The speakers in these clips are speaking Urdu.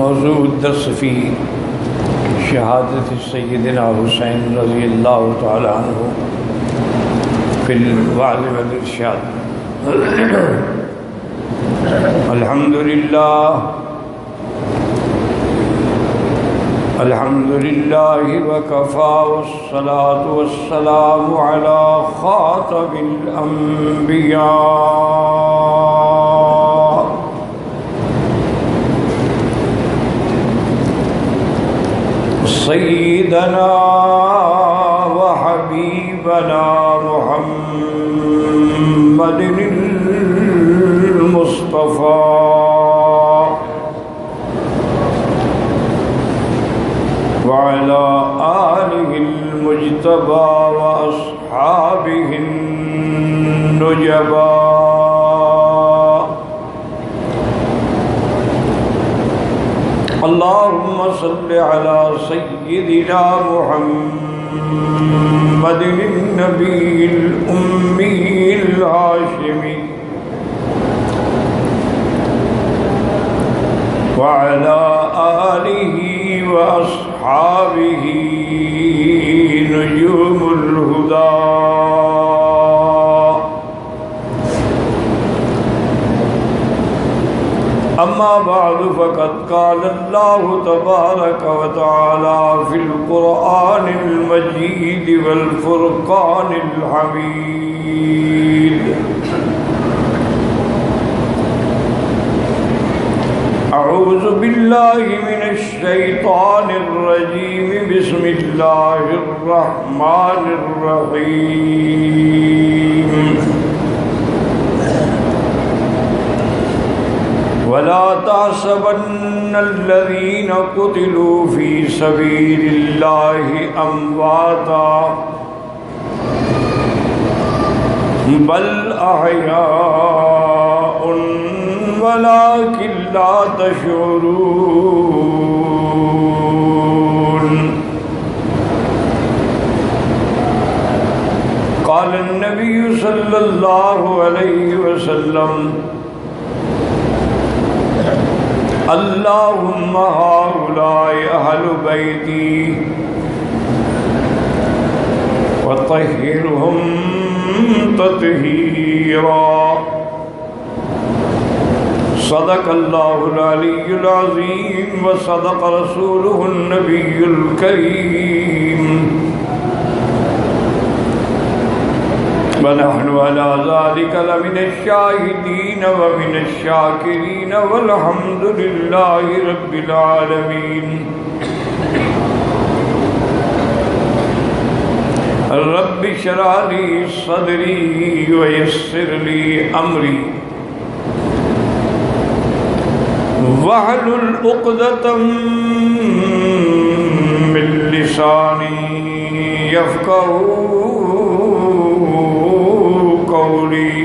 موضوع الدرس فی شہادت سیدنا حسین رضی اللہ تعالی عنہ فی الوعظ والارشاد۔ الحمد للہ وکفا والصلاة والسلام علی خاتم الانبیاء سیدنا وحبیبنا محمد المصطفى وعلى آله المجتبى وأصحابه النجبى اللهم صل على سيدنا محمد النبي الأمي الهاشمي وعلى آله وأصحابه نجوم الهدى أما بعد فقد قال الله تبارك وتعالى في القرآن المجيد والفرقان الحميد أعوذ بالله من الشيطان الرجيم بسم الله الرحمن الرحيم ولا تحسبن الذين قتلوا في سبيل الله أمواتا بل أحياء ولكن لا تشعرون قال النبي صلى الله عليه وسلم اللهم هؤلاء أهل بيتي وطهرهم تطهيرا صدق الله العلي العظيم وصدق رسوله النبي الكريم ونحن على ذلك لمن الشاهدين ومن الشاكرين والحمد لله رب العالمين رب اشرح لي صدري ويسر لي أمري واحلل عقدة من لساني يفقهوا قولي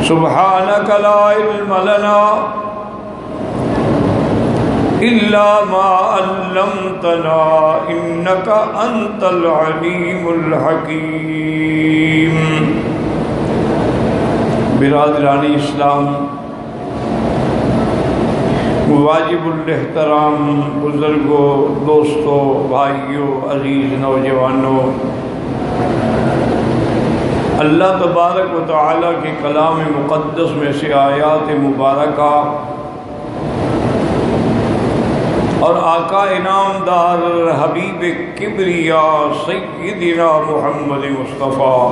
سبحانك لا علم لنا إلا ما علمتنا إنك أنت العليم الحكيم۔ برادران اسلام، واجب الاحترام بزرگوں، دوستوں، بھائیوں، عزیز نوجوانوں، اللہ تبارک و تعالیٰ کے کلام مقدس میں سے آیات مبارکہ اور آقا انعام دار حبیب کبریا سیدنا محمد مصطفیٰ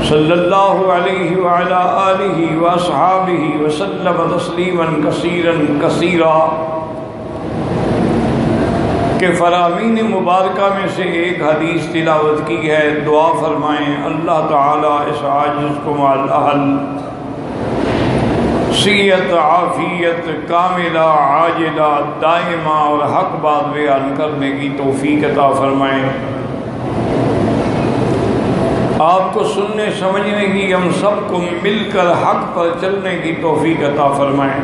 صلی اللہ علیہ وعلا آلہ واصحابہ وسلم تسلیما کثیرا کثیرا کہ فرامین مبارکہ میں سے ایک حدیث تلاوت کی ہے۔ دعا فرمائیں اللہ تعالیٰ اس عاجز کو مع الاہل صحت عافیت کاملہ عاجلہ دائمہ اور حق بات بیان کرنے کی توفیق عطا فرمائیں۔ آپ کو سننے سمجھنے کی، ہم سب کو مل کر حق پر چلنے کی توفیق عطا فرمائیں۔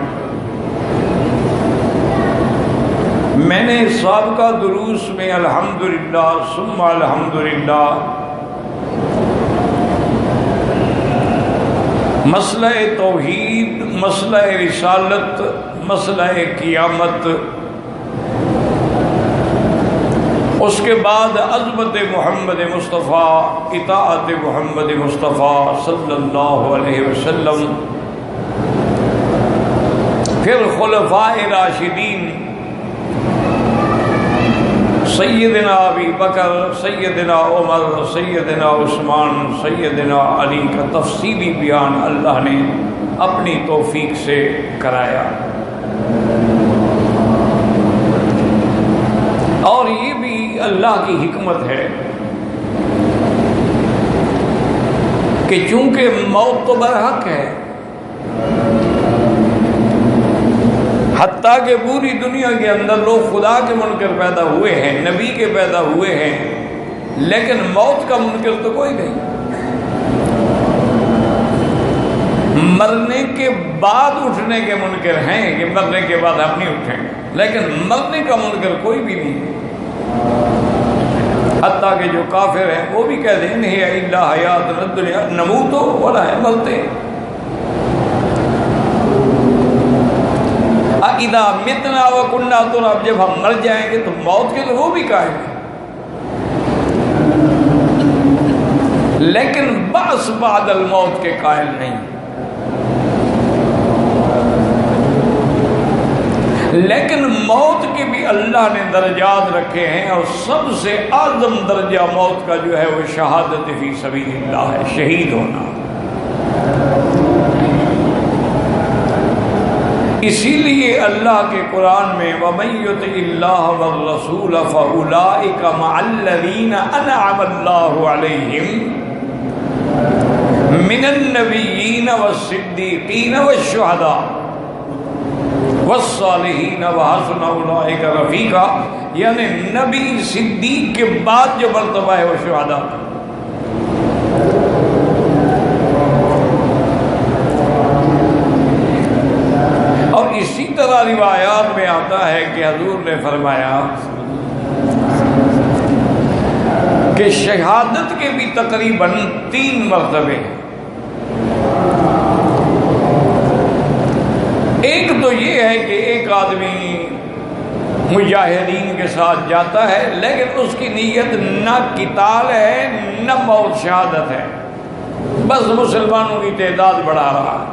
میں نے سابقہ دروس میں الحمدللہ ثم الحمدللہ مسئلہ توحید، مسئلہ رسالت، مسئلہ قیامت، اس کے بعد عظمت محمد مصطفیٰ، اطاعت محمد مصطفیٰ صلی اللہ علیہ وسلم، پھر خلفاء راشدین سیدنا ابی بکر، سیدنا عمر، سیدنا عثمان، سیدنا علی کا تفصیلی بیان اللہ نے اپنی توفیق سے کرایا۔ اور یہ بھی اللہ کی حکمت ہے کہ چونکہ موت تو برحق ہے، حتیٰ کہ پوری دنیا کے اندر لوگ خدا کے منکر پیدا ہوئے ہیں، نبی کے پیدا ہوئے ہیں، لیکن موت کا منکر تو کوئی نہیں۔ مرنے کے بعد اٹھنے کے منکر ہیں کہ مرنے کے بعد ہم نہیں اٹھیں گے، لیکن مرنے کا منکر کوئی بھی نہیں۔ حتیٰ کہ جو کافر ہیں وہ بھی کہتے ہیں نہیں الا حیاتنا الدنیا نموت ولا مرتے، اذا متنا وکنا تراب، جب ہم مر جائیں گے تو موت کے تو وہ بھی قائل ہیں، لیکن بعث بعد الموت کے قائل نہیں۔ لیکن موت کے بھی اللہ نے درجات رکھے ہیں، اور سب سے اعظم درجہ موت کا جو ہے وہ شہادت فی سبیل اللہ ہے، شہید ہونا۔ اسی لیے اللہ کے قرآن میں وَمَن يُطِعِ اللَّهَ وَالرَّسُولَ فَأُولَٰئِكَ مَعَ الَّذِينَ أَنْعَمَ اللَّهُ عَلَيْهِمْ مِنَ النَّبِيِّينَ وَالصِّدِّيقِينَ وَالشُّهَدَاءِ وَالصَّالِحِينَ وَحَسُنَ أُولَٰئِكَ رَفِیقًا، یعنی نبی صدیق کے بعد جو مرتبہ ہے وہ شہداء۔ اور اسی طرح روایات میں آتا ہے کہ حضور نے فرمایا کہ شہادت کے بھی تقریباً 3 مرتبے ہیں۔ ایک تو یہ ہے کہ ایک آدمی مجاہدین کے ساتھ جاتا ہے، لیکن اس کی نیت نہ قتال ہے نہ موت شہادت ہے، بس مسلمانوں کی تعداد بڑھا رہا ہے،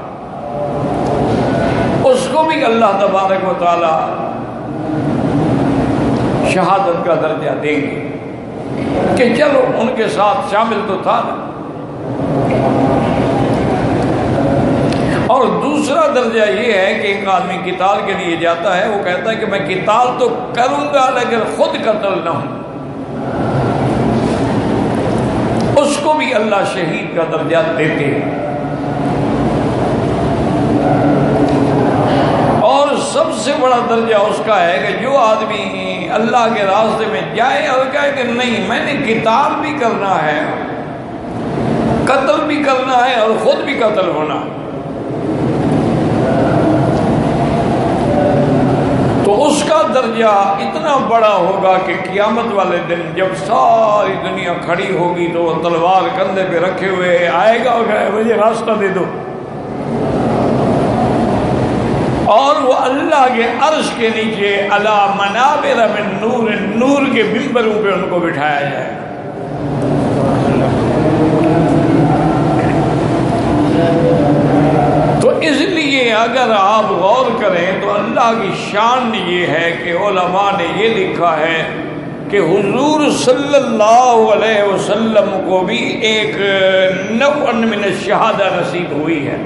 اس کو بھی اللہ تبارک و تعالی شہادت کا درجہ دیں گے کہ چلو ان کے ساتھ شامل تو تھا نا۔ اور دوسرا درجہ یہ ہے کہ ایک آدمی قتال کے لیے جاتا ہے، وہ کہتا ہے کہ میں قتال تو کروں گا لیکن خود قتل نہ ہوں، اس کو بھی اللہ شہید کا درجہ دیتے ہیں۔ اور سب سے بڑا درجہ اس کا ہے کہ جو آدمی اللہ کے راستے میں جائے اور کہے کہ نہیں میں نے قتال بھی کرنا ہے، قتل بھی کرنا ہے اور خود بھی قتل ہونا، تو اس کا درجہ اتنا بڑا ہوگا کہ قیامت والے دن جب ساری دنیا کھڑی ہوگی تو وہ تلوار کندھے پہ رکھے ہوئے آئے گا اور کہے مجھے راستہ دے دو، اور وہ اللہ کے عرش کے نیچے علی منابر من نور، نور کے ممبروں پہ ان کو بٹھایا جائے۔ تو اس لیے اگر آپ غور کریں تو اللہ کی شان یہ ہے کہ علماء نے یہ لکھا ہے کہ حضور صلی اللہ علیہ وسلم کو بھی ایک نوع من الشہادہ نصیب ہوئی ہے۔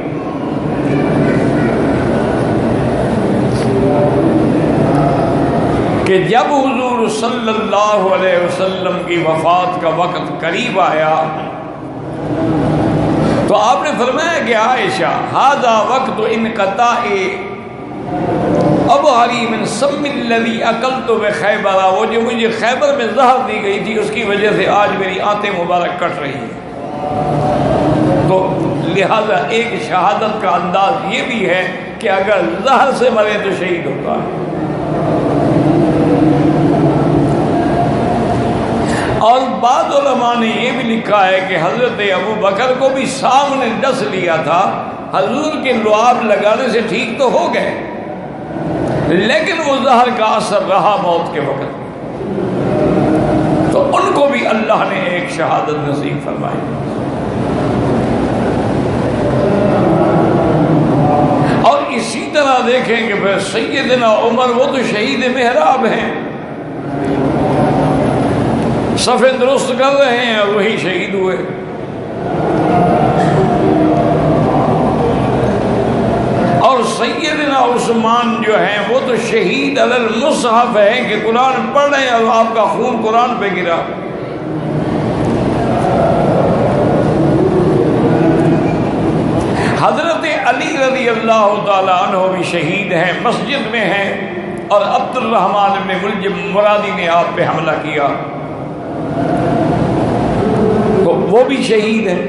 کہ جب حضور صلی اللہ علیہ وسلم کی وفات کا وقت قریب آیا تو آپ نے فرمایا کہ عائشہ ھذا وقت انقطاع ابہری من سم الذی اکلت بخیبر، وہ جو مجھے خیبر میں زہر دی گئی تھی اس کی وجہ سے آج میری آنتیں مبارک کٹ رہی ہیں۔ تو لہذا ایک شہادت کا انداز یہ بھی ہے کہ اگر زہر سے مرے تو شہید ہوتا ہے۔ اور بعض علماء نے یہ بھی لکھا ہے کہ حضرت ابو بکر کو بھی سامنے ڈس لیا تھا حضور کے لعاب لگانے سے ٹھیک تو ہو گئے، لیکن وہ زہر کا اثر رہا موت کے وقت میں، تو ان کو بھی اللہ نے ایک شہادت نصیب فرمائی۔ اور اسی طرح دیکھیں کہ پھر سیدنا عمر، وہ تو شہید محراب ہیں، صفیں درست کر رہے ہیں اور وہی شہید ہوئے۔ اور سیدنا عثمان جو ہیں وہ تو شہید علی المصحف ہیں کہ قرآن پڑھ رہے ہیں اور آپ کا خون قرآن پہ گرا۔ حضرت علی رضی اللہ تعالیٰ عنہ بھی شہید ہیں، مسجد میں ہیں، اور عبد الرحمن بن ملجم مرادی نے آپ پہ حملہ کیا تو وہ بھی شہید ہیں۔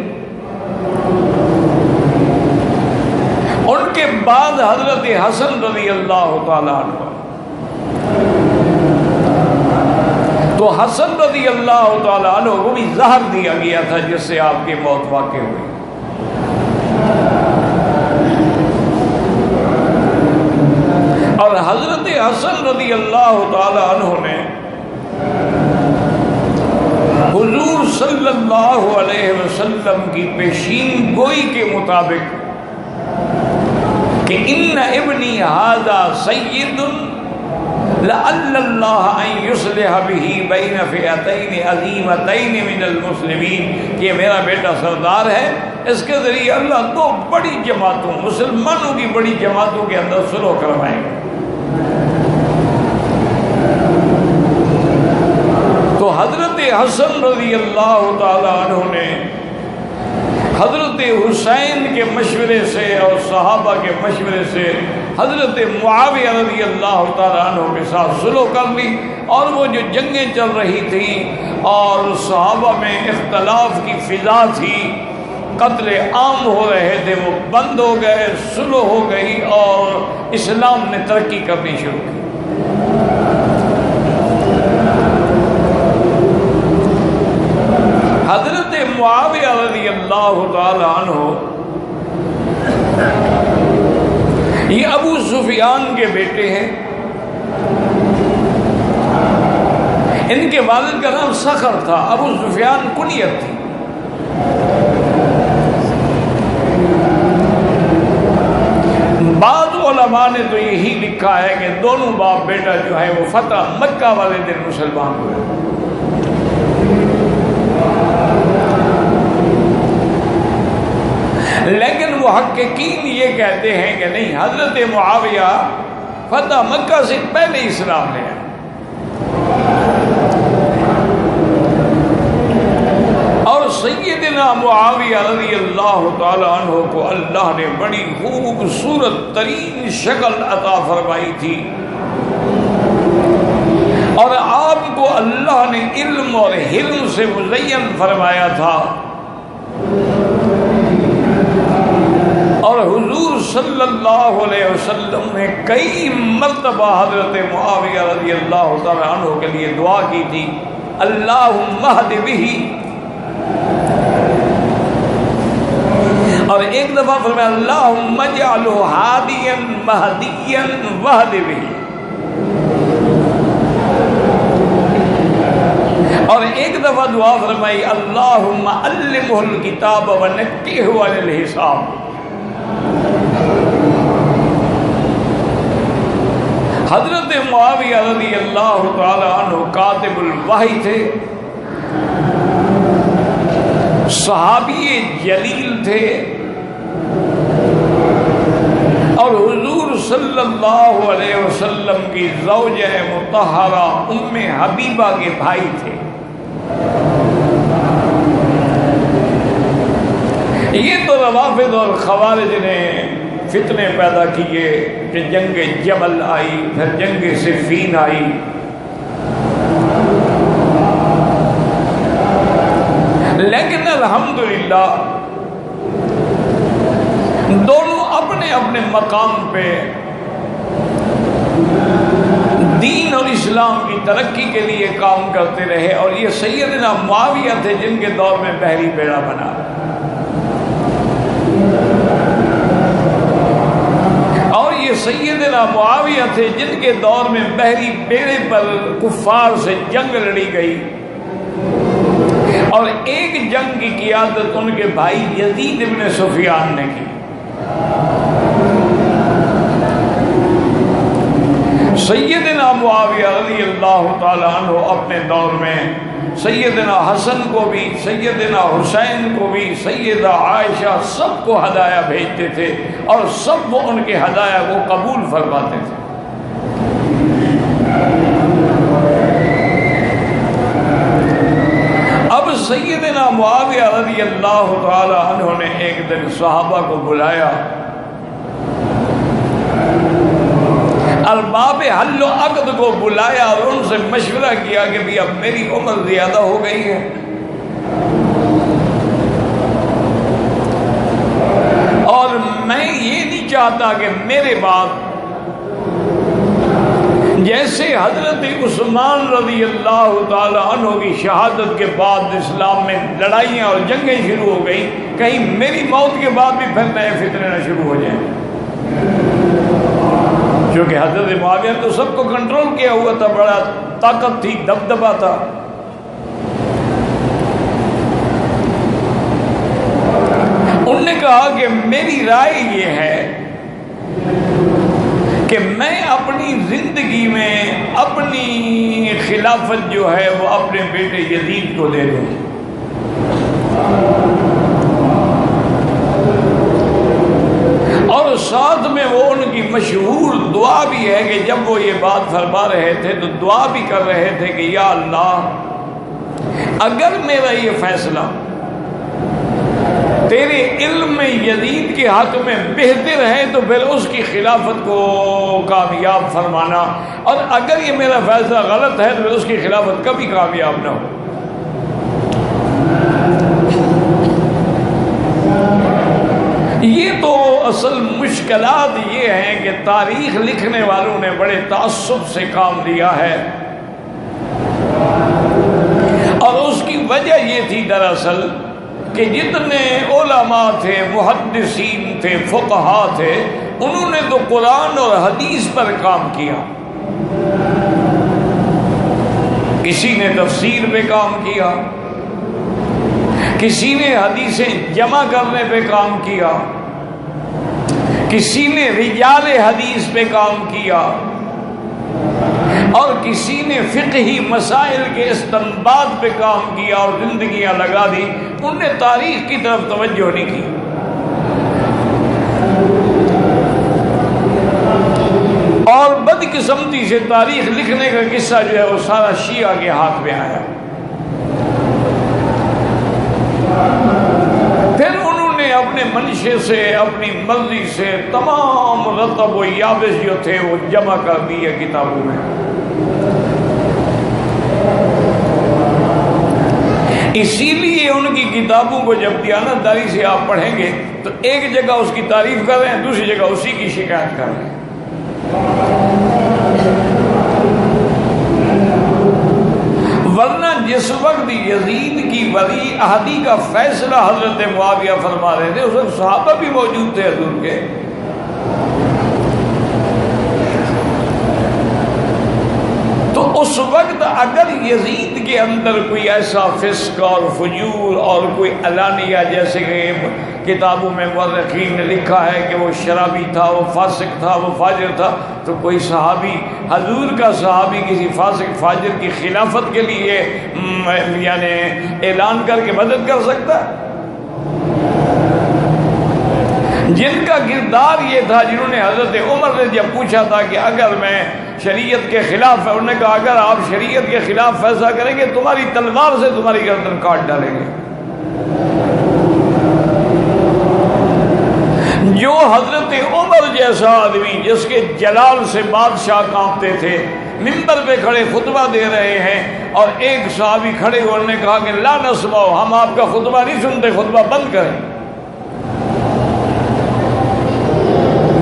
ان کے بعد حضرت حسن رضی اللہ تعالیٰ عنہ، تو حسن رضی اللہ تعالیٰ عنہ کو بھی زہر دیا گیا تھا جس سے آپ کی موت واقع ہوئی۔ اور حضرت حسن رضی اللہ تعالیٰ عنہ نے حضور صلی اللہ علیہ وسلم کی پیشین گوئی کے مطابق کہ ان ابنی ھذا سید لعل اللہ ان یصلح بہ بین فئتین عظیمتین من المسلمین، کہ میرا بیٹا سردار ہے، اس کے ذریعے اللہ دو بڑی جماعتوں، مسلمانوں کی بڑی جماعتوں کے اندر صلح کروائیں گے۔ تو حضرت حسن رضی اللہ تعالی عنہ نے حضرت حسین کے مشورے سے اور صحابہ کے مشورے سے حضرت معاویہ رضی اللہ تعالیٰ عنہ کے ساتھ صلح کر لی، اور وہ جو جنگیں چل رہی تھیں اور صحابہ میں اختلاف کی فضا تھی، قتل عام ہو رہے تھے، وہ بند ہو گئے، صلح ہو گئی اور اسلام نے ترقی کرنی شروع کی۔ حضرت معاویہ رضی اللہ تعالی عنہ یہ ابو سفیان کے بیٹے ہیں، ان کے والد کا نام صخر تھا، ابو سفیان کنیت تھی۔ بعض علماء نے تو یہی لکھا ہے کہ دونوں باپ بیٹا جو ہے وہ فتح مکہ والے دن مسلمان ہوئے، لیکن محققین یہ کہتے ہیں کہ نہیں، حضرت معاویہ فتح مکہ سے پہلے اسلام لے آئے، اور سیدنا معاویہ رضی اللہ تعالی عنہ کو اللہ نے بڑی خوبصورت ترین شکل عطا فرمائی تھی، اور آپ کو اللہ نے علم اور حلم سے مزین فرمایا تھا، اور حضور صلی اللہ علیہ وسلم نے کئی مرتبہ حضرت معاویہ رضی اللہ تعالی عنہ کے لیے دعا کی تھی، اللہم اہد بہ، اور ایک دفعہ فرمایا اللہم اجعلہ ہادیا مہدیا واہد بہ، اور ایک دفعہ دعا فرمائی اللہم علمہ الکتاب ونکہہ عن الحساب۔ حضرت معاویہ رضی اللہ تعالی عنہ کاتب الوحی تھے، صحابی جلیل تھے، اور حضور صلی اللہ علیہ وسلم کی زوجہ مطہرہ ام حبیبہ کے بھائی تھے۔ یہ تو روافض اور خوارج نے فتنے پیدا کیے کہ جنگ جبل آئی، پھر جنگ صفین آئی، لیکن الحمدللہ دونوں اپنے اپنے مقام پہ دین اور اسلام کی ترقی کے لیے کام کرتے رہے، اور یہ سیدنا معاویہ تھے جن کے دور میں بحری بیڑا بنا۔ یہ سیدنا معاویہ تھے جن کے دور میں بحری بیڑے پر کفار سے جنگ لڑی گئی، اور ایک جنگ کی قیادت ان کے بھائی یزید ابن سفیان نے کی۔ سیدنا معاویہ رضی اللہ تعالی عنہ اپنے دور میں سیدنا حسن کو بھی، سیدنا حسین کو بھی، سیدہ عائشہ سب کو ہدایہ بھیجتے تھے، اور سب وہ ان کے ہدایہ کو قبول فرماتے تھے۔ اب سیدنا معاویہ رضی اللہ تعالی عنہ نے ایک دن صحابہ کو بلایا، ارباب حل و عقد کو بلایا اور ان سے مشورہ کیا کہ بھی اب میری عمر زیادہ ہو گئی ہے، اور میں یہ نہیں چاہتا کہ میرے بعد جیسے حضرت عثمان رضی اللہ تعالی عنہ کی شہادت کے بعد اسلام میں لڑائیاں اور جنگیں شروع ہو گئیں، کہیں میری موت کے بعد بھی پھر نئے فتنے نہ شروع ہو جائیں، کیونکہ حضرت معاویہ تو سب کو کنٹرول کیا ہوا تھا، بڑا طاقت تھی، دبدبا تھا۔ انہوں نے کہا کہ میری رائے یہ ہے کہ میں اپنی زندگی میں اپنی خلافت جو ہے وہ اپنے بیٹے یزید کو دے دوں، اور ساتھ میں وہ ان کی مشہور دعا بھی ہے کہ جب وہ یہ بات فرما رہے تھے تو دعا بھی کر رہے تھے کہ یا اللہ، اگر میرا یہ فیصلہ تیرے علم میں یزید کے حق میں بہتر ہے تو پھر اس کی خلافت کو کامیاب فرمانا، اور اگر یہ میرا فیصلہ غلط ہے تو پھر اس کی خلافت کبھی کامیاب نہ ہو۔ یہ تو اصل مشکلات یہ ہیں کہ تاریخ لکھنے والوں نے بڑے تعصب سے کام لیا ہے، اور اس کی وجہ یہ تھی دراصل کہ جتنے علماء تھے، محدثین تھے، فقہا تھے، انہوں نے تو قرآن اور حدیث پر کام کیا، کسی نے تفسیر پہ کام کیا، کسی نے حدیثیں جمع کرنے پہ کام کیا، کسی نے رجال حدیث پہ کام کیا، اور کسی نے فقہی مسائل کے استنباط پہ کام کیا اور زندگیاں لگا دی، انہوں نے تاریخ کی طرف توجہ نہیں کی۔ اور بدقسمتی سے تاریخ لکھنے کا قصہ جو ہے وہ سارا شیعہ کے ہاتھ میں آیا۔ پھر انہوں نے اپنے منشے سے، اپنی مرضی سے تمام رطب و یابس جو تھے وہ جمع کر دیے کتابوں میں۔ اسی لیے ان کی کتابوں کو جب دیانتداری سے آپ پڑھیں گے تو ایک جگہ اس کی تعریف کر رہے ہیں، دوسری جگہ اسی کی شکایت کر رہے ہیں۔ ورنہ جس وقت یزید کی ولی عہدی کا فیصلہ حضرت معاویہ فرما رہے تھے، اس وقت صحابہ بھی موجود تھے حضور کے، تو اس وقت اگر یزید کے اندر کوئی ایسا فسق اور فجور اور کوئی علانیہ، جیسے کہ کتابوں میں مورخین نے لکھا ہے کہ وہ شرابی تھا، وہ فاسق تھا، وہ فاجر تھا، تو کوئی صحابی، حضور کا صحابی، کسی فاسق فاجر کی خلافت کے لیے یعنی اعلان کر کے مدد کر سکتا ہے؟ جن کا کردار یہ تھا، جنہوں نے حضرت عمر نے جب پوچھا تھا کہ اگر میں شریعت کے خلاف ہے، انہوں نے کہا اگر آپ شریعت کے خلاف فیصلہ کریں گے تمہاری تلوار سے تمہاری گردن کاٹ ڈالیں گے۔ جو حضرت عمر جیسا آدمی، جس کے جلال سے بادشاہ کانپتے تھے، منبر پہ کھڑے خطبہ دے رہے ہیں، اور ایک صحابی کھڑے ہوئے نے کہا کہ لا نسمع، ہم آپ کا خطبہ نہیں سنتے، خطبہ بند کریں۔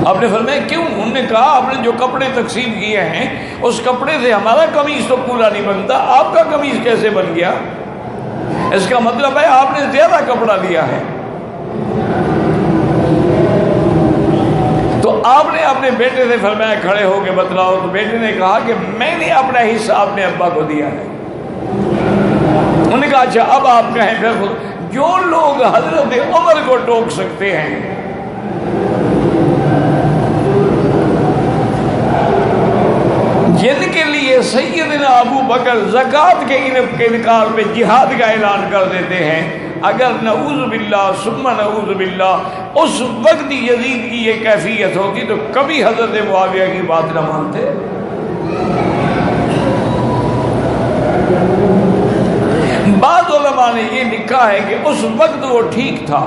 آپ نے فرمایا کیوں؟ انہوں نے کہا آپ نے جو کپڑے تقسیم کیے ہیں اس کپڑے سے ہمارا قمیص تو پورا نہیں بنتا، آپ کا قمیص کیسے بن گیا؟ اس کا مطلب ہے آپ نے زیادہ کپڑا لیا ہے۔ تو آپ نے اپنے بیٹے سے فرمایا کھڑے ہو کے بتلاؤ، تو بیٹے نے کہا کہ میں نے اپنا حصہ اپنے ابا کو دیا ہے۔ انہوں نے کہا اچھا اب آپ کہیں پھر جو لوگ حضرت عمر کو ٹوک سکتے ہیں، جن کے لیے سیدنا ابو بکر زکوٰۃ کے انکار پہ جہاد کا اعلان کر دیتے ہیں، اگر نعوذ باللہ ثم نعوذ باللہ اس وقت یزید کی یہ کیفیت ہوتی تو کبھی حضرت معاویہ کی بات نہ مانتے۔ بعض علماء نے یہ لکھا ہے کہ اس وقت وہ ٹھیک تھا،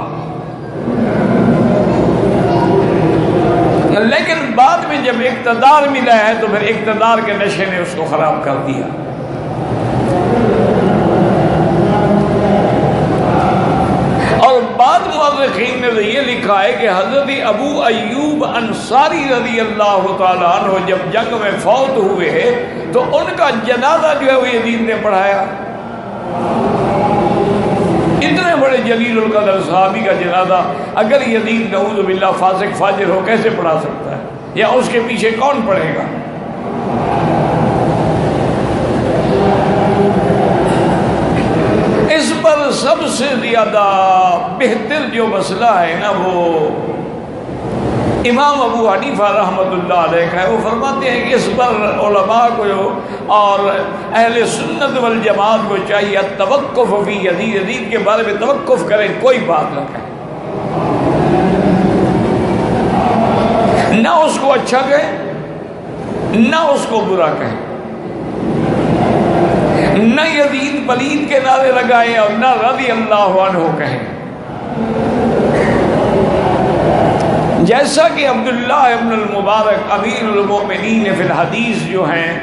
لیکن بعد میں جب اقتدار ملا ہے تو پھر اقتدار کے نشے نے اس کو خراب کر دیا۔ اور بعض مورخین نے یہ لکھا ہے کہ حضرت ابو ایوب انصاری رضی اللہ تعالیٰ عنہ جب جنگ میں فوت ہوئے تو ان کا جنازہ جو ہے وہ یزید نے پڑھایا۔ اتنے بڑے جلیل القدر صحابی کا جنازہ اگر یزید نعوذ باللہ فاسق فاجر ہو کیسے پڑھا سکتا ہے، یا اس کے پیچھے کون پڑھے گا؟ اس پر سب سے زیادہ بہتر جو مسئلہ ہے نا وہ امام ابو حنیفہ رحمۃ اللہ علیہ کا ہے۔ وہ فرماتے ہیں کہ اس پر علماء کو اور اہل سنت والجماعت کو چاہیے توقف فی یزید، یزید کے بارے میں توقف کریں، کوئی بات نہ کہیں، نہ اس کو اچھا کہیں نہ اس کو برا کہیں، نہ یزید پلید کے نعرے لگائیں اور نہ رضی اللہ عنہ کہیں۔ جیسا کہ عبداللہ ابن المبارک امیر المومنین فی الحدیث جو ہیں،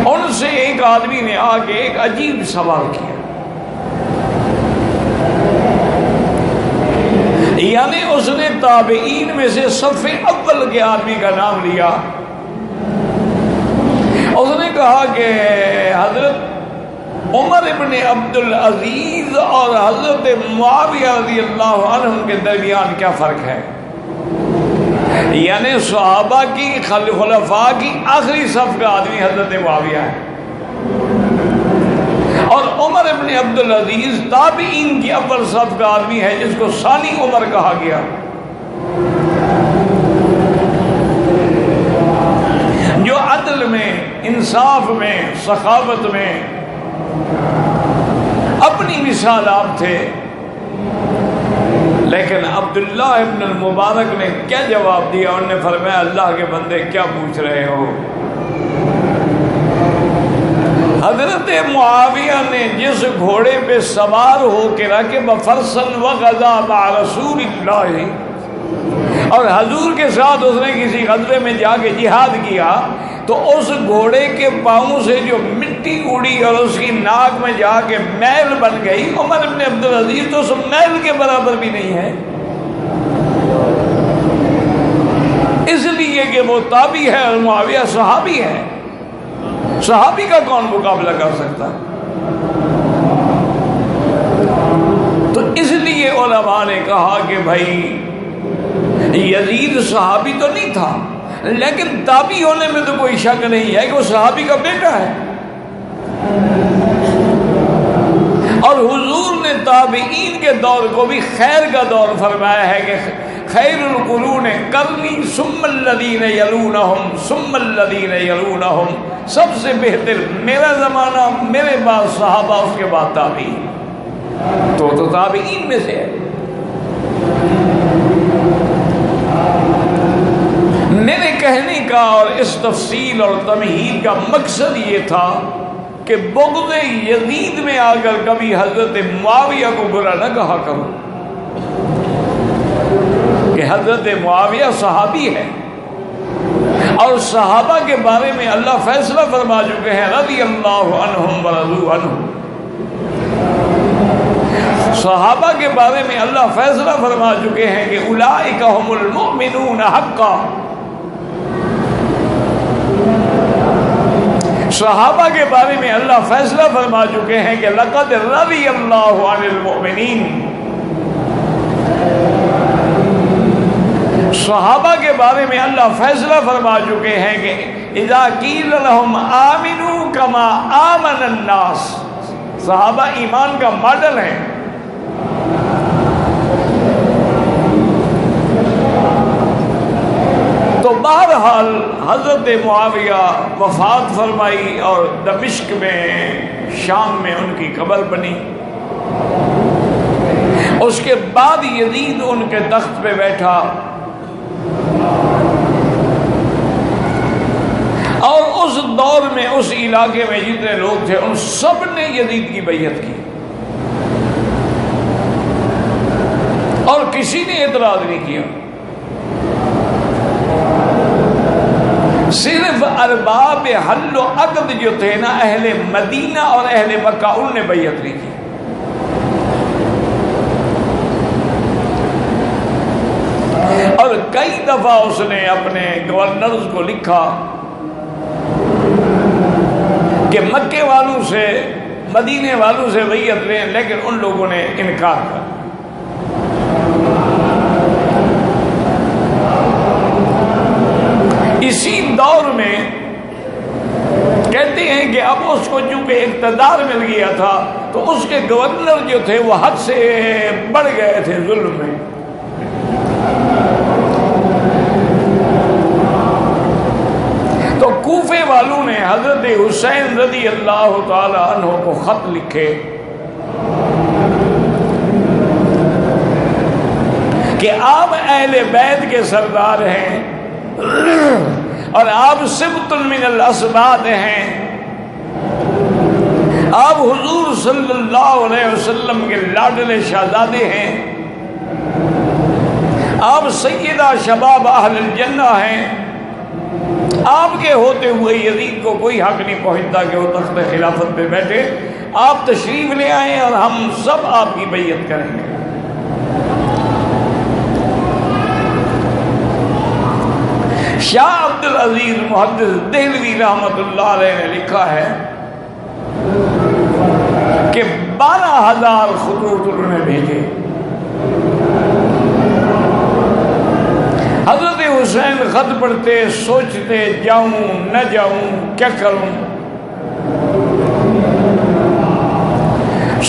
ان سے ایک آدمی نے آ کے ایک عجیب سوال کیا، یعنی اس نے تابعین میں سے صف اول کے آدمی کا نام لیا۔ اس نے کہا کہ حضرت عمر ابن عبدالعزیز اور حضرت معاویہ رضی اللہ عنہ کے درمیان کیا فرق ہے؟ یعنی صحابہ کی خلفاء کی آخری صف کا آدمی حضرت معاویہ ہے، اور عمر ابن عبدالعزیز تابعین کی اول صف کا آدمی ہے جس کو ثانی عمر کہا گیا۔ جو عدل میں، انصاف میں، سخاوت میں اپنی مثال آپ تھے، لیکن عبداللہ ابن المبارک نے کیا جواب دیا؟ انہوں نے فرمایا اللہ کے بندے کیا پوچھ رہے ہو؟ حضرت معاویہ نے جس گھوڑے پہ سوار ہو کے رکب فرسن وغزا مع رسول اللہ، اور حضور کے ساتھ اس نے کسی غزوے میں جا کے جہاد کیا، تو اس گھوڑے کے پاؤں سے جو مٹی اڑی اور اس کی ناک میں جا کے میل بن گئی، عمر ابن عبدالعزیز تو اس میل کے برابر بھی نہیں ہے، اس لیے کہ وہ تابعی ہے اور معاویہ صحابی ہے۔ صحابی کا کون مقابلہ کر سکتا ہے؟ تو اس لیے علماء نے کہا کہ بھائی یزید صحابی تو نہیں تھا، لیکن تابعی ہونے میں تو کوئی شک نہیں ہے کہ وہ صحابی کا بیٹا ہے، اور حضور نے تابعین کے دور کو بھی خیر کا دور فرمایا ہے کہ خیر القرون قرنی ثم الذین یلونہم ثم الذین یلونہم، سب سے بہتر میرا زمانہ، میرے بعد صحابہ، اس کے بعد تابعین، تو تابعین میں سے ہے۔ میرے کہنے کا اور اس تفصیل اور تمہید کا مقصد یہ تھا کہ بغض یزید میں آ کر کبھی حضرت معاویہ کو برا نہ کہا کرو، کہ حضرت معاویہ صحابی ہے، اور صحابہ کے بارے میں اللہ فیصلہ فرما چکے ہیں رضی اللہ عنہم ورضوا عنہ، صحابہ کے بارے میں اللہ فیصلہ فرما چکے ہیں کہ اولئک هم المؤمنون حقا، صحابہ کے بارے میں اللہ فیصلہ فرما چکے ہیں کہ لقد رضی اللہ عن المؤمنین، صحابہ کے بارے میں اللہ فیصلہ فرما چکے ہیں کہ اذا قیل لهم آمنوا کما آمن الناس، صحابہ ایمان کا ماڈل ہیں۔ تو بہرحال حضرت معاویہ وفات فرمائی اور دمشق میں شام میں ان کی قبر بنی۔ اس کے بعد یزید ان کے تخت پہ بیٹھا اور اس دور میں اس علاقے میں جتنے لوگ تھے ان سب نے یزید کی بیعت کی اور کسی نے اعتراض نہیں کیا۔ صرف ارباب حل و عقد جو تھے نا، اہل مدینہ اور اہل مکہ، ان نے بیعت نہیں کی۔ اور کئی دفعہ اس نے اپنے گورنرز کو لکھا کہ مکے والوں سے، مدینے والوں سے بیعت لیں، لیکن ان لوگوں نے انکار کر۔ اسی دور میں کہتے ہیں کہ اب اس کو چونکہ اقتدار مل گیا تھا تو اس کے گورنر جو تھے وہ حد سے بڑھ گئے تھے ظلم میں۔ تو کوفے والوں نے حضرت حسین رضی اللہ تعالی عنہ کو خط لکھے کہ آپ اہل بیت کے سردار ہیں اور آپ سبط من الاسباط ہیں، آپ حضور صلی اللہ علیہ وسلم کے لاڈلے شہزادے ہیں، آپ سیدہ شباب اہل الجنہ ہیں، آپ کے ہوتے ہوئے یزید کو کوئی حق نہیں پہنچتا کہ وہ تخت خلافت پہ بیٹھے، آپ تشریف لے آئیں اور ہم سب آپ کی بیعت کریں گے۔ شاہ عبد العزیز محدث دہلوی رحمۃ اللہ علیہ نے لکھا ہے کہ 12,000 خطوط انہوں نے بھیجے۔ حضرت حسین خط پڑھتے، سوچتے جاؤں نہ جاؤں، کیا کروں۔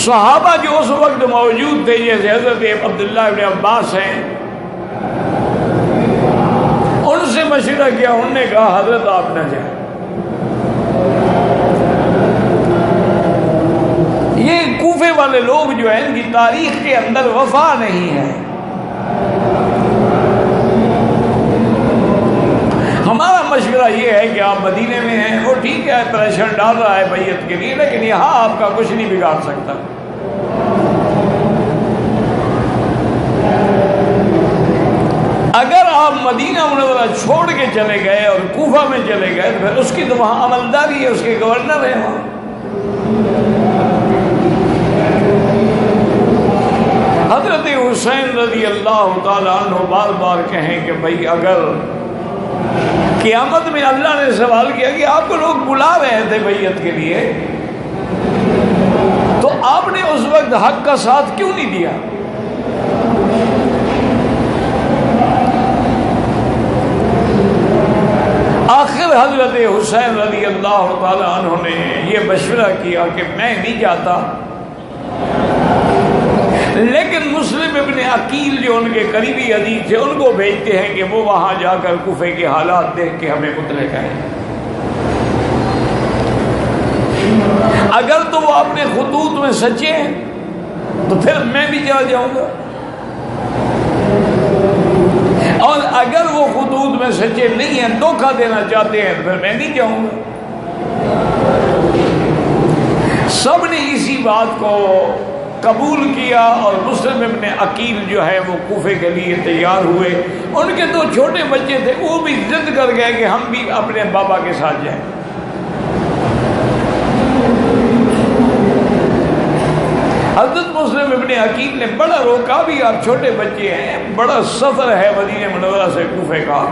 صحابہ جو اس وقت موجود تھے جیسے حضرت عبداللہ ابن عباس ہیں، ان سے مشورہ کیا، انہوں نے کہا حضرت آپ نہ جائیں۔ یہ کوفے والے لوگ جو ہیں ان کی تاریخ کے اندر وفا نہیں ہے۔ ہمارا مشورہ یہ ہے کہ آپ مدینے میں ہیں، وہ ٹھیک ہے پریشر ڈال رہا ہے بیعت کے لیے، لیکن یہاں آپ کا کچھ نہیں بگاڑ سکتا۔ اگر آپ مدینہ منورہ چھوڑ کے چلے گئے اور کوفہ میں چلے گئے تو پھر اس کی تو وہاں عملداری ہے، اس کے گورنر ہیں وہاں۔ حضرت حسین رضی اللہ تعالیٰ عنہ بار بار کہیں کہ بھائی اگر قیامت میں اللہ نے سوال کیا کہ آپ کو لوگ بلا رہے تھے بیعت کے لیے تو آپ نے اس وقت حق کا ساتھ کیوں نہیں دیا؟ آخر حضرت حسین رضی اللہ تعالی عنہ نے یہ مشورہ کیا کہ میں نہیں جاتا، لیکن مسلم ابن عقیل جو ان کے قریبی عزیز تھے ان کو بھیجتے ہیں کہ وہ وہاں جا کر کوفے کے حالات دیکھ کے ہمیں مطلع کریں۔ اگر تو وہ اپنے خطوط میں سچے ہیں تو پھر میں بھی چلا جاؤں گا، اور اگر وہ خطوط میں سچے نہیں ہیں، دھوکہ دینا چاہتے ہیں، تو پھر میں نہیں جاؤں گا۔ سب نے اسی بات کو قبول کیا اور مسلم ابن عقیل جو ہے وہ کوفے کے لیے تیار ہوئے۔ ان کے دو چھوٹے بچے تھے، وہ بھی ضد کر گئے کہ ہم بھی اپنے بابا کے ساتھ جائیں۔ حضرت مسلم ابن عقیل نے بڑا روکا بھی، آپ چھوٹے بچے ہیں، بڑا سفر ہے مدینہ منورہ سے کوفے کا،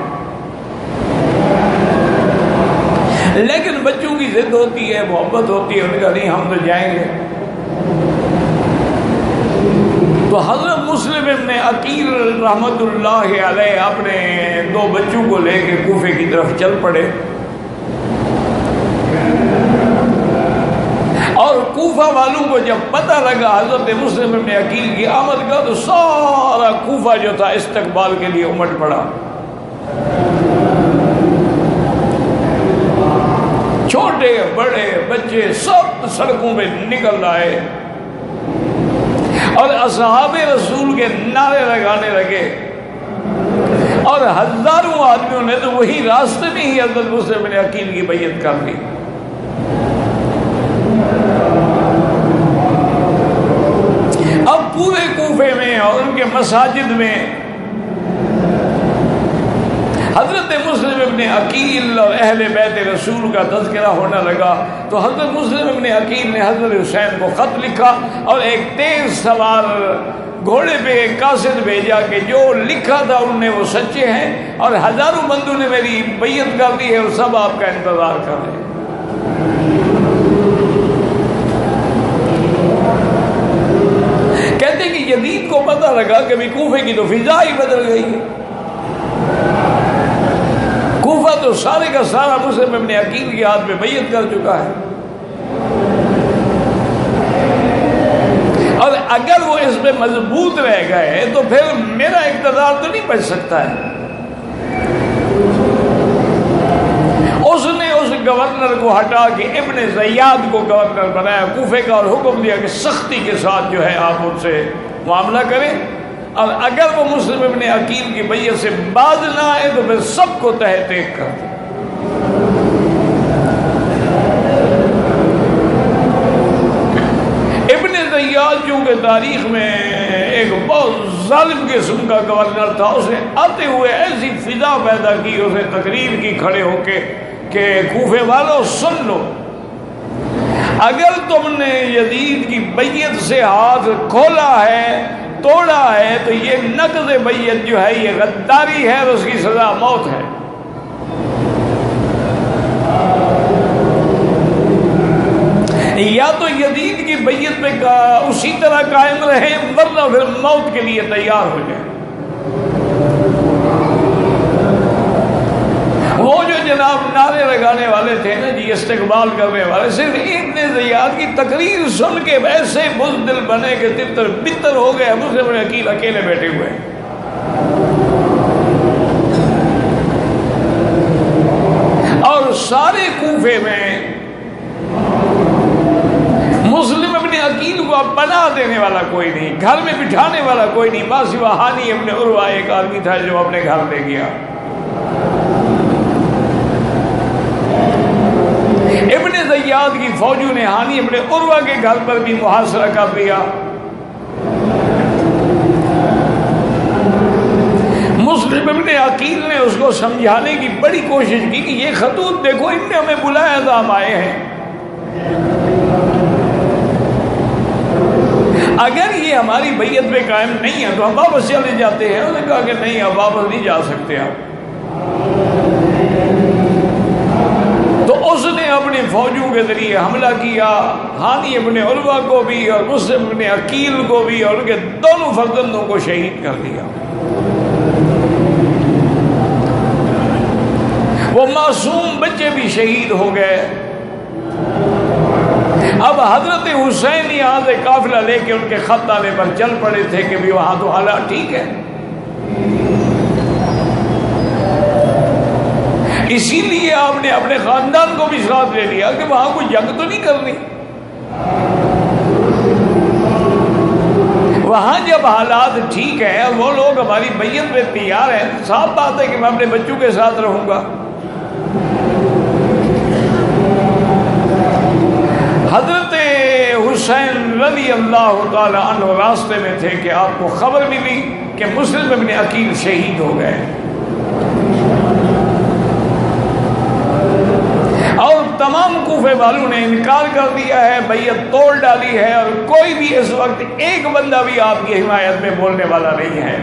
لیکن بچوں کی ضد ہوتی ہے، محبت ہوتی ہے، انہوں نے کہا نہیں ہم تو جائیں گے۔ تو حضرت مسلم ابن عقیل رحمت اللہ علیہ اپنے 2 بچوں کو لے کے کوفے کی طرف چل پڑے، اور کوفہ والوں کو جب پتہ لگا حضرت مسلم ابن عقیل کی آمد کا، تو سارا کوفہ جو تھا استقبال کے لیے امٹ پڑا۔ چھوٹے بڑے بچے سب سڑکوں پہ نکل آئے اور اصحاب رسول کے نعرے لگانے لگے، اور ہزاروں آدمیوں نے تو وہی راستے میں ہی حضرت مسلم بن عقیل کی بیعت کر لی۔ اب پورے کوفے میں اور ان کے مساجد میں حضرت مسلم ابن عقیل اور اہل بیت رسول کا تذکرہ ہونے لگا، تو حضرت مسلم ابن عقیل نے حضرت حسین کو خط لکھا اور ایک تیز سوار گھوڑے پہ ایک قاصد بھیجا کہ جو لکھا تھا انہوں نے وہ سچے ہیں، اور ہزاروں بندوں نے میری بیعت کر دی ہے اور سب آپ کا انتظار کر رہے ہیں۔ کہتے ہیں کہ یزید کو پتہ لگا کہ بھی کوفے کی تو فضا ہی بدل گئی ہے، کوفہ تو سارے کا سارا مسلم ابن عقیل کے ہاتھ میں بیعت کر چکا ہے، اور اگر وہ اس میں مضبوط رہ گئے تو پھر میرا اقتدار تو نہیں بچ سکتا ہے۔ اس نے اس گورنر کو ہٹا کے ابن زیاد کو گورنر بنایا کوفے کا، اور حکم دیا کہ سختی کے ساتھ جو ہے آپ ان سے معاملہ کریں، اور اگر وہ مسلم ابن عقیل کی بیعت سے باز نہ آئے تو پھر سب کو تہہ تیگ کر دیں۔ ابن زیاد چونکہ تاریخ میں ایک بہت ظالم قسم کا گورنر تھا، اس نے آتے ہوئے ایسی فضا پیدا کی، اسے تقریر کی کھڑے ہو کے کہ کوفے والوں سن لو، اگر تم نے یزید کی بیعت سے ہاتھ کھولا ہے، توڑا ہے، تو یہ نقض بیعت جو ہے یہ غداری ہے اور اس کی سزا موت ہے۔ یا تو یزید کی بیعت پہ اسی طرح قائم رہے، ورنہ پھر موت کے لیے تیار ہو جائے۔ وہ جو جناب نعرے لگانے والے تھے نا جی، استقبال کرنے والے، صرف ابن زیاد کی تقریر سن کے ایسے بزدل بنے کہ تتر بتر ہو گئے، مسلم ابن عقیل اکیلے بیٹھے ہوئے۔ اور سارے کوفے میں مسلم ابن عقیل کو اب پناہ دینے والا کوئی نہیں، گھر میں بٹھانے والا کوئی نہیں، بس ہانی ابن عروہ ایک آدمی تھا جو اپنے گھر لے گیا۔ ابن زیاد کی فوجوں نے ہانی ابن عروہ کے گھر پر بھی محاصرہ کر دیا۔ مسلم ابن عقیل نے اس کو سمجھانے کی بڑی کوشش کی کہ یہ خطوط دیکھو، ان نے ہمیں بلایا تھا، ہم آئے ہیں، اگر یہ ہماری بیعت پہ قائم نہیں ہے تو ہم واپس چلے جاتے ہیں۔ انہوں نے کہا کہ نہیں، اب واپس نہیں جا سکتے آپ۔ تو اس نے اپنی فوجوں کے ذریعے حملہ کیا، ہانی ابن عروہ کو بھی اور مسلم ابن عقیل کو بھی، اور ان کے دونوں فرزندوں کو شہید کر دیا۔ وہ معصوم بچے بھی شہید ہو گئے۔ اب حضرت حسین یہاں سے قافلہ لے کے ان کے خط آنے پر چل پڑے تھے کہ بھی وہاں تو حالات ٹھیک ہے، اسی لیے آپ نے اپنے خاندان کو بھی ساتھ لے لیا کہ وہاں کوئی جنگ تو نہیں کرنی۔ وہاں جب حالات ٹھیک ہیں، وہ لوگ ہماری بیعت پہ تیار ہیں، صاف بات ہے کہ میں اپنے بچوں کے ساتھ رہوں گا۔ حضرت حسین رضی اللہ تعالی عنہ راستے میں تھے کہ آپ کو خبر ملی کہ مسلم ابن عقیل شہید ہو گئے، اور تمام کوفے والوں نے انکار کر دیا ہے، بیعت توڑ ڈالی ہے، اور کوئی بھی اس وقت ایک بندہ بھی آپ کی حمایت میں بولنے والا نہیں ہے۔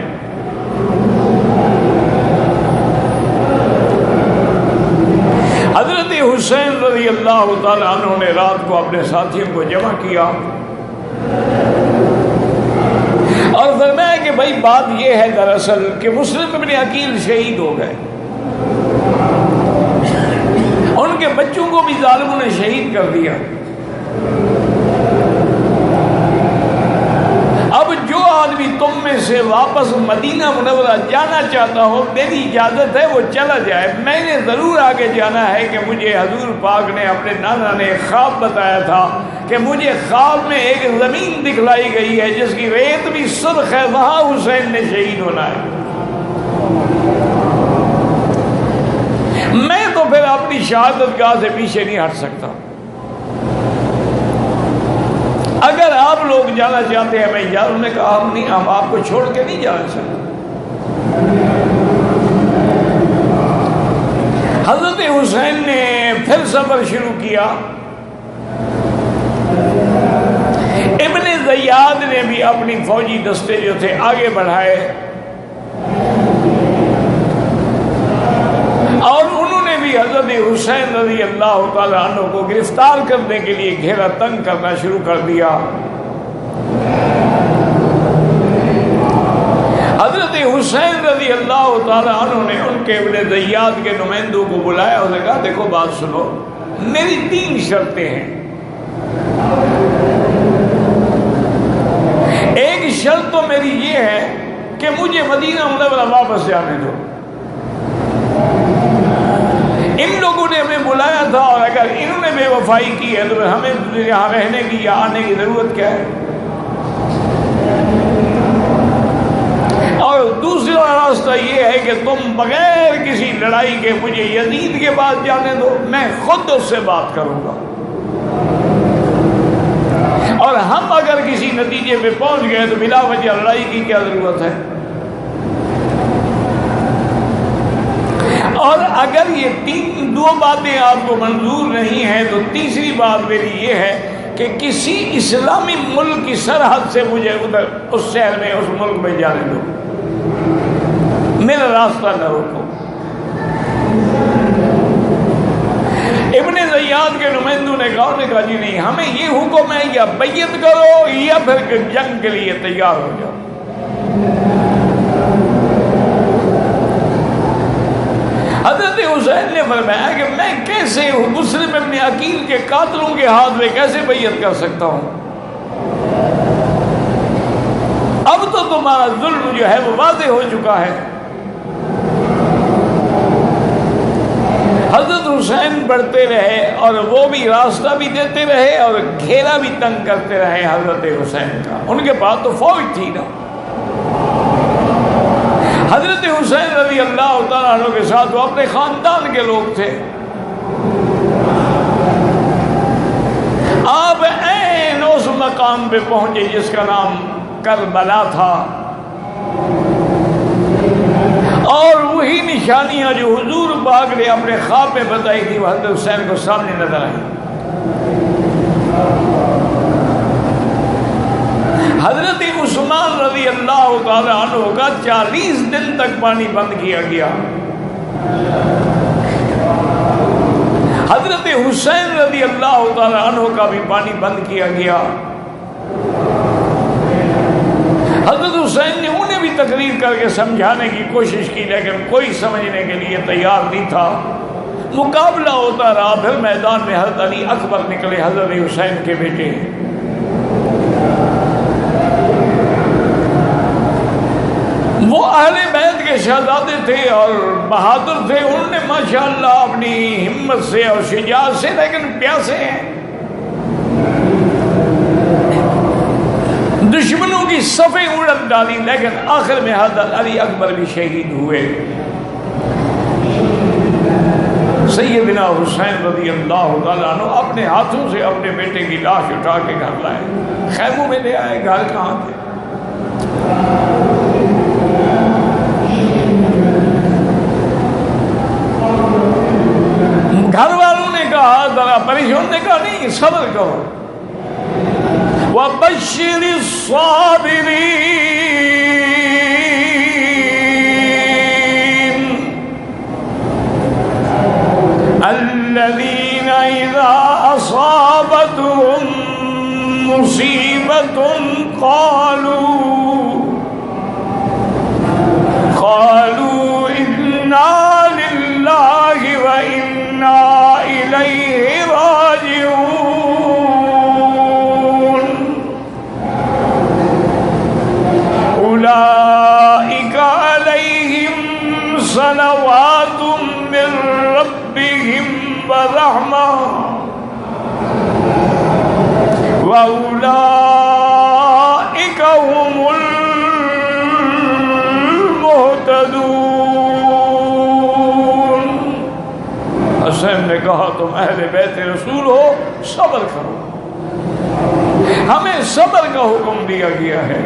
حضرت حسین رضی اللہ تعالیٰ عنہ نے رات کو اپنے ساتھیوں کو جمع کیا اور فرمایا کہ بھائی بات یہ ہے دراصل کہ مسلم ابن عقیل شہید ہو گئے، ان کے بچوں کو بھی ظالموں نے شہید کر دیا۔ اب جو آدمی تم میں سے واپس مدینہ منورہ جانا چاہتا ہو، میری اجازت ہے وہ چلا جائے۔ میں نے ضرور آگے جانا ہے کہ مجھے حضور پاک نے اپنے نانا نے خواب بتایا تھا کہ مجھے خواب میں ایک زمین دکھلائی گئی ہے جس کی ریت بھی سرخ ہے، وہاں حسین نے شہید ہونا ہے۔ میں تو پھر اپنی شہادت گاہ سے پیچھے نہیں ہٹ سکتا۔ اگر آپ لوگ جانا چاہتے ہیں میں یار، انہوں نے کہا ہم آپ کو چھوڑ کے نہیں جانا چاہتے۔ حضرت حسین نے پھر سفر شروع کیا۔ ابن زیاد نے بھی اپنی فوجی دستے جو تھے آگے بڑھائے، اور انہوں نے بھی حضرت حسین رضی اللہ تعالیٰ عنہ کو گرفتار کرنے کے لیے گھیرا تنگ کرنا شروع کر دیا۔ حضرت حسین رضی اللہ تعالیٰ عنہ نے ان کے ابن زیاد کے نمائندوں کو بلایا، انہوں نے کہا دیکھو بات سنو، میری 3 شرطیں ہیں۔ ایک شرط تو میری یہ ہے کہ مجھے مدینہ منورہ واپس جانے دو۔ ان لوگوں نے ہمیں بلایا تھا، اور اگر انہوں نے بے وفائی کی ہے تو ہمیں یہاں رہنے کی یا آنے کی ضرورت کیا ہے؟ اور دوسرا راستہ یہ ہے کہ تم بغیر کسی لڑائی کے مجھے یزید کے پاس جانے دو، میں خود اس سے بات کروں گا، اور ہم اگر کسی نتیجے پہ پہنچ گئے تو بلا وجہ لڑائی کی کیا ضرورت ہے؟ اور اگر یہ 2 باتیں آپ کو منظور نہیں ہیں تو تیسری بات میری یہ ہے کہ کسی اسلامی ملک کی سرحد سے مجھے ادھر اس شہر میں اس ملک میں جانے دو، میرا راستہ نہ روکو۔ ابن زیاد کے نمائندوں نے کہا جی نہیں، ہمیں یہ حکم ہے یا بیعت کرو یا پھر جنگ کے لیے تیار ہو جاؤ۔ حضرت حسین نے فرمایا کہ میں کیسے مسلم ابن عقیل کے قاتلوں کے ہاتھ میں کیسے بیعت کر سکتا ہوں؟ اب تو تمہارا ظلم جو ہے وہ واضح ہو چکا ہے۔ حضرت حسین بڑھتے رہے اور وہ بھی راستہ بھی دیتے رہے اور گھیرا بھی تنگ کرتے رہے حضرت حسین کا۔ ان کے پاس تو فوج تھی نا۔ حضرت حسین رضی اللہ تعالیٰ عنہ کے ساتھ وہ اپنے خاندان کے لوگ تھے۔ آپ عین اس مقام پہ پہنچے جس کا نام کربلا تھا، اور وہی نشانیاں جو حضور پاک نے اپنے خواب میں بتائی تھی وہ حضرت حسین کو سامنے نظر آئی۔ حضرت عثمان رضی اللہ تعالی عنہ کا 40 دن تک پانی بند کیا گیا۔ حضرت حسین رضی اللہ تعالی عنہ کا بھی پانی بند کیا گیا۔ حضرت حسین نے انہیں بھی تقریر کر کے سمجھانے کی کوشش کی، لیکن کوئی سمجھنے کے لیے تیار نہیں تھا۔ مقابلہ ہوتا رہا، پھر میدان میں حضرت علی اکبر نکلے، حضرت حسین کے بیٹے۔ وہ اہل بیت کے شہزادے تھے اور بہادر تھے، انہوں نے ماشاءاللہ اپنی ہمت سے اور شجاعت سے، لیکن پیاسے ہیں، دشمنوں کی صفیں اڑت ڈالی، لیکن آخر میں حضرت علی اکبر بھی شہید ہوئے۔ سیدنا حسین رضی اللہ تعالیٰ عنہ اپنے ہاتھوں سے اپنے بیٹے کی لاش اٹھا کے گھر لائے، خیموں میں لے آئے، گھر کہاں تھے؟ گھر والوں نے کہا، ذرا پریشان نے کہا نہیں صبر کرو، وَبَشِّرِ الصَّابِرِينَ، الَّذِينَ إِذَا أَصَابَتْهُم مُّصِيبَةٌ قَالُوا تم اہل بیت رسول ہو صبر کرو. ہمیں صبر کا حکم دیا گیا ہے.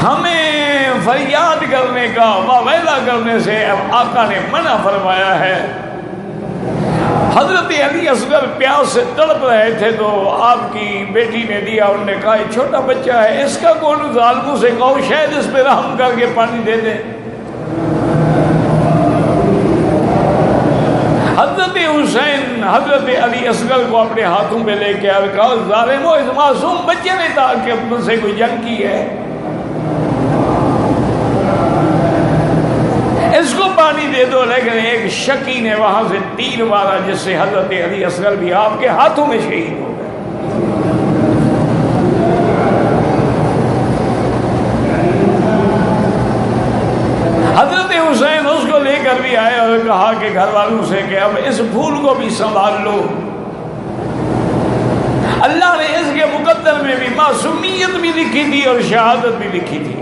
ہمیں فریاد کرنے کا واویلا کرنے سے آقا نے منع فرمایا ہے. حضرت علی اصغر پیاس سے تڑپ رہے تھے تو آپ کی بیٹی نے دیا. انہوں نے کہا یہ چھوٹا بچہ ہے, اس کا کون ظالموں سے کہو شاید اس پہ رحم کر کے پانی دے دیں. حضرت حسین حضرت علی اصغر کو اپنے ہاتھوں پہ لے کے اور کہا ظالمو اس معصوم بچے نے تھا کہ مجھ سے کوئی جنگ کی ہے, اس کو پانی دے دو. لیکن ایک شکی نے وہاں سے تیر مارا جس سے حضرت علی اصغر بھی آپ کے ہاتھوں میں شہید ہو گئے. حضرت حسین اس کو لے کر بھی آئے اور کہا کہ گھر والوں سے کہ اب اس پھول کو بھی سنبھال لو. اللہ نے اس کے مقدر میں بھی معصومیت بھی لکھی تھی اور شہادت بھی لکھی تھی.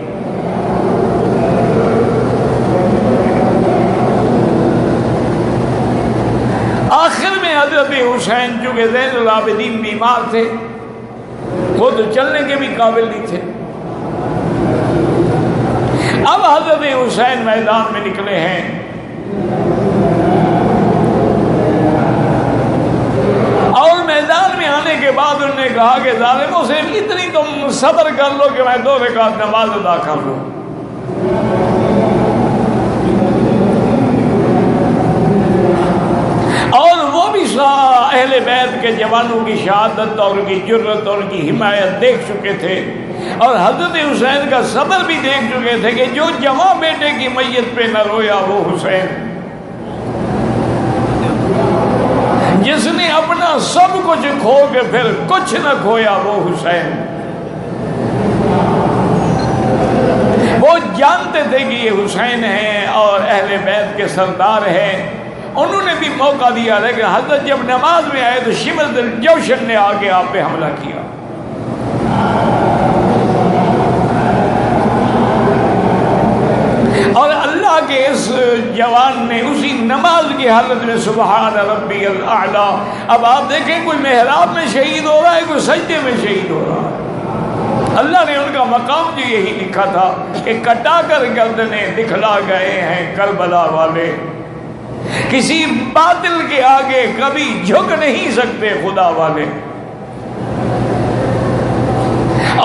آخر میں حضرت حسین چونکہ زین العابدین بیمار تھے, وہ تو چلنے کے بھی قابل نہیں تھے. اب حضرت حسین میدان میں نکلے ہیں. اور میدان میں آنے کے بعد انہوں نے کہا کہ ظالموں سے اتنی تم صبر کر لو کہ میں 2 رکعت نماز ادا کر لوں. اور وہ بھی اہل بیت کے جوانوں کی شہادت اور ان کی جرت اور ان کی حمایت دیکھ چکے تھے, اور حضرت حسین کا صبر بھی دیکھ چکے تھے کہ جو جواں بیٹے کی میت پہ نہ رویا وہ حسین, جس نے اپنا سب کچھ کھو کے پھر کچھ نہ کھویا وہ حسین. وہ جانتے تھے کہ یہ حسین ہیں اور اہل بیت کے سردار ہیں. انہوں نے بھی موقع دیا, لیکن حضرت جب نماز میں آئے تو شمر الجوشن نے آگے آپ پہ حملہ کیا. اور اللہ کے اس جوان نے اسی نماز کی حالت میں سبحان ربی الاعلی. اب آپ دیکھیں کوئی محراب میں شہید ہو رہا ہے, کوئی سجدے میں شہید ہو رہا ہے. اللہ نے ان کا مقام جو یہی لکھا تھا کہ کٹا کر گردنیں دکھلا گئے ہیں کربلا والے, کسی باطل کے آگے کبھی جھک نہیں سکتے خدا والے.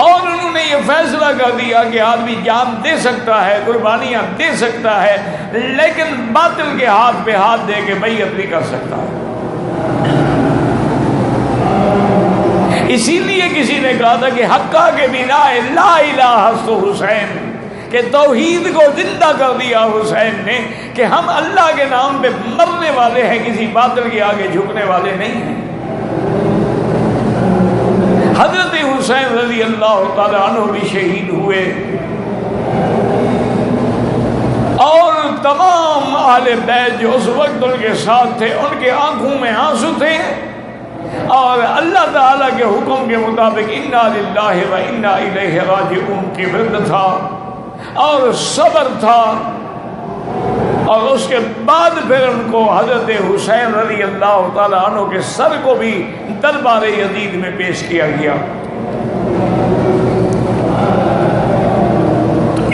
اور انہوں نے یہ فیصلہ کر دیا کہ آدمی جان دے سکتا ہے, قربانیاں دے سکتا ہے, لیکن باطل کے ہاتھ پہ ہاتھ دے کے بیعت نہیں کر سکتا. اسی لیے کسی نے کہا تھا کہ حقا کے بنا لا الہ تو حسین, کہ توحید کو زندہ کر دیا حسین نے کہ ہم اللہ کے نام پہ مرنے والے ہیں, کسی باطل کے آگے جھکنے والے نہیں ہیں. حضرت حسین رضی اللہ تعالی عنہ بھی شہید ہوئے, اور تمام اہل بیت جو اس وقت ان کے ساتھ تھے ان کے آنکھوں میں آنسو تھے, اور اللہ تعالیٰ کے حکم کے مطابق انا للہ و انا الیہ راجعون کی ورد تھا اور صبر تھا. اور اس کے بعد پھر ان کو حضرت حسین رضی اللہ تعالیٰ عنہ کے سر کو بھی دربار یزید میں پیش کیا گیا.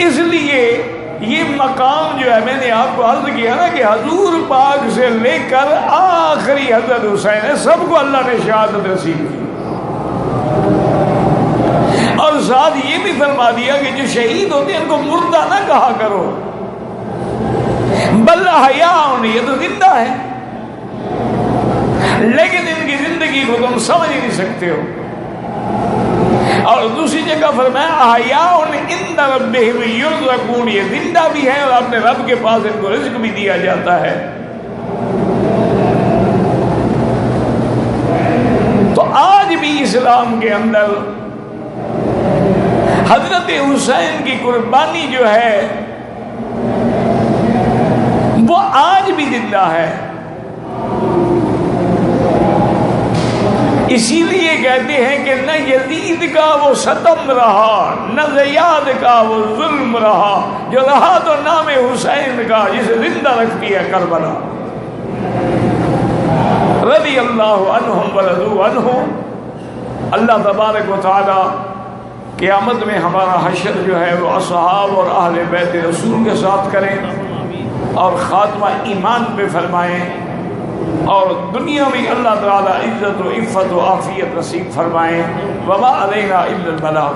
اس لیے یہ مقام جو ہے, میں نے آپ کو عرض کیا نا کہ حضور پاک سے لے کر آخری حضرت حسین ہے, سب کو اللہ نے شہادت نصیب کی. اور ساتھ یہ بھی فرما دیا کہ جو شہید ہوتے ہیں ان کو مردہ نہ کہا کرو, بل احیاء, یہ تو زندہ ہے, لیکن ان کی زندگی کو تم سمجھ نہیں سکتے ہو. اور دوسری جگہ فرمایا احیاء عند ربہم یرزقون, یہ زندہ بھی ہے اور اپنے رب کے پاس ان کو رزق بھی دیا جاتا ہے. تو آج بھی اسلام کے اندر حضرت حسین کی قربانی جو ہے وہ آج بھی زندہ ہے. اسی لیے کہتے ہیں کہ نہ یزید کا وہ ستم رہا نہ زیاد کا وہ ظلم رہا, جو رہا تو نام حسین کا جسے زندہ رکھتی ہے کربلا. رضی اللہ عنہم ورضوا عنہ، اللہ تبارک و تعالی قیامت میں ہمارا حشر جو ہے وہ اصحاب اور اہل بیت رسول کے ساتھ کریں اور خاتمہ ایمان پہ فرمائیں، اور دنیا میں اللہ تعالی عزت و عفت و عافیت نصیب فرمائیں۔ وما علینا الا البلاغ۔